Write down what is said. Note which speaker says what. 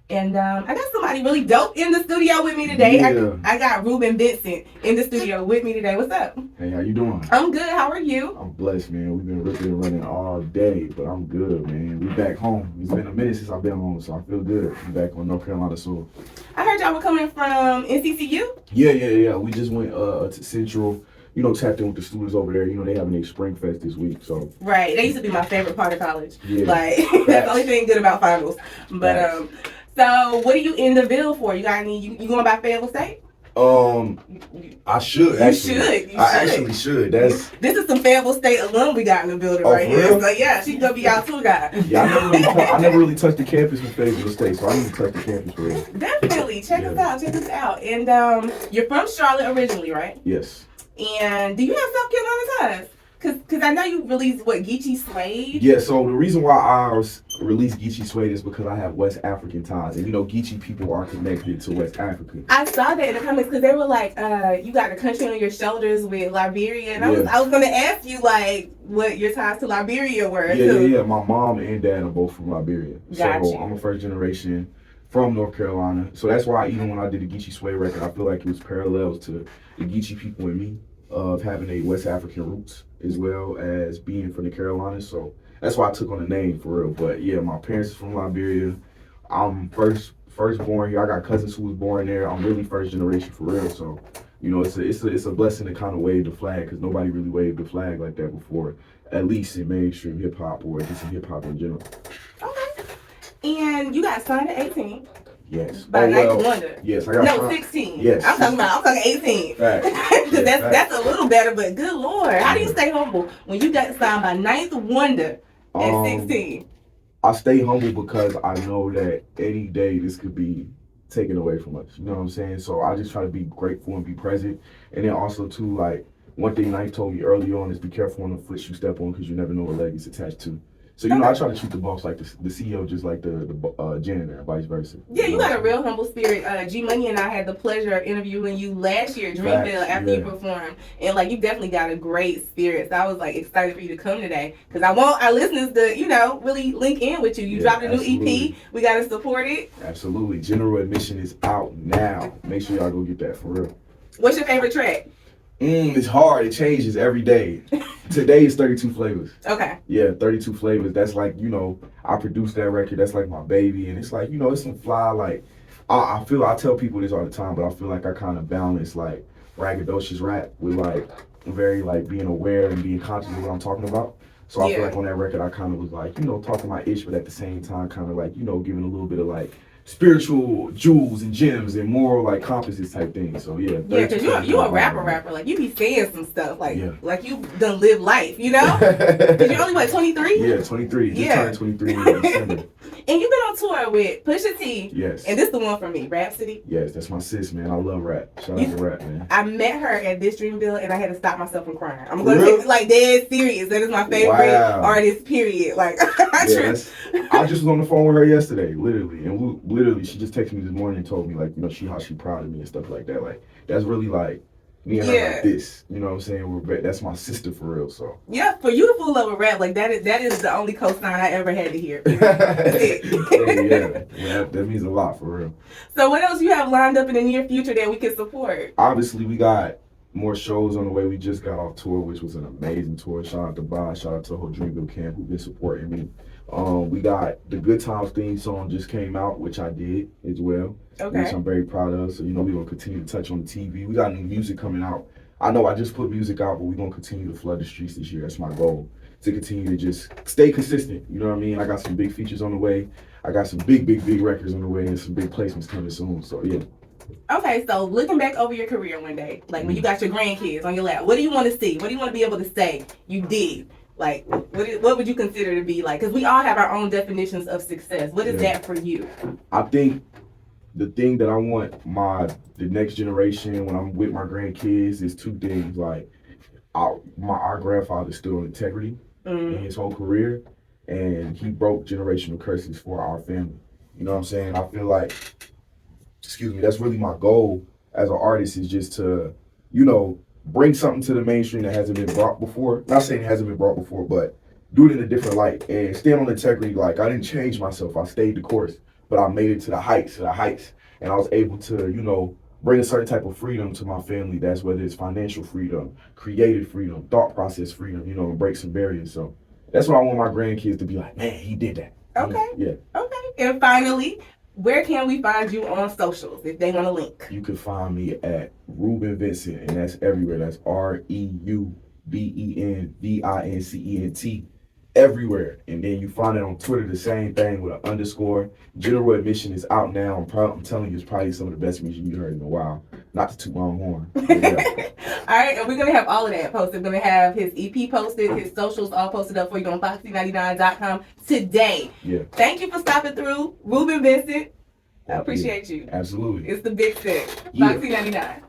Speaker 1: And I got somebody really dope in the studio with me today.
Speaker 2: Yeah.
Speaker 1: I got Ruben Vincent in the studio with me today. What's up?
Speaker 2: Hey, how you doing?
Speaker 1: I'm good. How are you?
Speaker 2: I'm blessed, man. We've been ripping and running all day, but I'm good, man. We back home. It's been a minute since I've been home, so I feel good. I'm back on North Carolina soil.
Speaker 1: I heard y'all were coming from NCCU?
Speaker 2: Yeah. We just went to Central. You know, tapped in with the students over there. You know, they having their spring fest this week, so.
Speaker 1: Right. That used to be my favorite part of college.
Speaker 2: Yeah.
Speaker 1: Like, that's the only thing good about finals. But, so what are you in the Ville for? You got any, you going by Fayetteville State?
Speaker 2: I should actually.
Speaker 1: You should.
Speaker 2: I actually should. This
Speaker 1: is some Fayetteville State alum we got in the building right here.
Speaker 2: Real?
Speaker 1: So yeah, she's gonna be our tour guide.
Speaker 2: Yeah, I never really touched the campus with Fayetteville State, so I need to touch the campus for real.
Speaker 1: Definitely. Check us out. And you're from Charlotte originally, right?
Speaker 2: Yes.
Speaker 1: And do you have South Carolina ties? Cause I know you released Geechee Suede.
Speaker 2: Yeah, so the reason why I released Geechee Suede is because I have West African ties, and you know Geechee people are connected to West Africa.
Speaker 1: I saw that in the comments because they were like, you got a country on your shoulders with Liberia, and I was gonna ask you like what your ties to Liberia were.
Speaker 2: Yeah. My mom and dad are both from Liberia,
Speaker 1: Gotcha.
Speaker 2: So I'm a first generation from North Carolina. So that's why even when I did the Geechee Suede record, I feel like it was parallels to the Geechee people and me of having a West African roots as well as being from the Carolinas. So that's why I took on the name for real. But yeah, my parents are from Liberia. I'm first born here. I got cousins who was born there. I'm really first generation for real. So, you know, it's a blessing to kind of wave the flag because nobody really waved the flag like that before, at least in mainstream hip hop or just in hip hop in general.
Speaker 1: Okay. And you got signed at 18.
Speaker 2: Yes.
Speaker 1: By Ninth Wonder.
Speaker 2: Yes, I got
Speaker 1: 16.
Speaker 2: Yes.
Speaker 1: I'm talking 18.
Speaker 2: Right.
Speaker 1: That's a little better, but good Lord. How do you stay humble when you got signed by Ninth Wonder at 16?
Speaker 2: I stay humble because I know that any day this could be taken away from us. You know what I'm saying? So I just try to be grateful and be present. And then also too, like, one thing Ninth told me early on is be careful on the foot you step on because you never know what leg it's attached to. So, you know, I try to treat the boss like the CEO, just like the janitor, vice versa.
Speaker 1: Yeah, you got a real humble spirit. G Money and I had the pleasure of interviewing you last year at Dreamville after you performed. And, like, you definitely got a great spirit. So I was, like, excited for you to come today. Because I want our listeners to, you know, really link in with you. You dropped a new EP. We got to support it.
Speaker 2: Absolutely. General Admission is out now. Make sure y'all go get that for real.
Speaker 1: What's your favorite track?
Speaker 2: It's hard. It changes every day. Today is 32 Flavors.
Speaker 1: Okay.
Speaker 2: Yeah, 32 Flavors. That's like, you know, I produced that record. That's like my baby. And it's like, you know, it's some fly, like, I tell people this all the time, but I feel like I kind of balance, like, braggadocious rap with, like, very, like, being aware and being conscious of what I'm talking about. So I feel like on that record, I kind of was like, you know, talking my ish, but at the same time, kind of like, you know, giving a little bit of, like, spiritual jewels and gems and moral like compasses type things. So yeah.
Speaker 1: Yeah, because you a rapper. Like you be saying some stuff like you done live life, you know? Because you're only what, 23?
Speaker 2: Yeah, 23. Just turned 23 in December.
Speaker 1: And you've been on tour with Pusha T.
Speaker 2: Yes.
Speaker 1: And this is the one for me, Rhapsody.
Speaker 2: Yes, that's my sis, man. I love rap. Shout out to rap, man.
Speaker 1: I met her at this Dreamville and I had to stop myself from crying. I'm going to take it like dead serious. That is my favorite artist, period. Like, I
Speaker 2: just was on the phone with her yesterday, literally. And she just texted me this morning and told me, like, you know, how she proud of me and stuff like that. Like, that's really like me and her like this. You know what I'm saying? That's my sister for real. So
Speaker 1: yeah, for you to fall over rap, like that is the only cosign I ever had to hear.
Speaker 2: yeah, that means a lot for real.
Speaker 1: So what else you have lined up in the near future that we can support?
Speaker 2: Obviously, we got more shows on the way. We just got off tour, which was an amazing tour. Shout out to Bob, shout out to the whole Dreamville camp who've been supporting me. We got the Good Times theme song just came out, which I did as well, which I'm very proud of. So, you know, we're going to continue to touch on the TV. We got new music coming out. I know I just put music out, but we're going to continue to flood the streets this year. That's my goal, to continue to just stay consistent. You know what I mean? I got some big features on the way. I got some big records on the way and some big placements coming soon. So, yeah.
Speaker 1: Okay, so looking back over your career one day, like when you got your grandkids on your lap, what do you want to see? What do you want to be able to say you did? Like, what would you consider to be like? Because we all have our own definitions of success. What is that for you?
Speaker 2: I think the thing that I want the next generation when I'm with my grandkids is two things. Like, our grandfather stood on integrity in his whole career, and he broke generational curses for our family. You know what I'm saying? I feel like, that's really my goal as an artist is just to, you know, bring something to the mainstream that hasn't been brought before. Not saying it hasn't been brought before, but do it in a different light and stand on integrity. Like, I didn't change myself. I stayed the course. but I made it to the heights, and I was able to, you know, bring a certain type of freedom to my family. That's whether it's financial freedom, creative freedom, thought process freedom, you know, and break some barriers. So that's what I want my grandkids to be like, man, he did that.
Speaker 1: Okay.
Speaker 2: Yeah.
Speaker 1: Okay. And finally, where can we find you on socials if they want to link?
Speaker 2: You can find me at Ruben Vincent, and that's everywhere. That's REUBENVINCENT. Everywhere. And then you find it on Twitter, the same thing with an underscore. General Admission is out now. I'm telling you, it's probably some of the best music you heard in a while. Not to toot my own horn. Yeah.
Speaker 1: All right, and we're going to have all of that posted. We're going to have his EP posted, his socials all posted up for you on Foxy99.com today.
Speaker 2: Yeah.
Speaker 1: Thank you for stopping through. Ruben Vincent, I appreciate you.
Speaker 2: Absolutely.
Speaker 1: It's the big set.
Speaker 2: Yeah.
Speaker 1: Foxy99.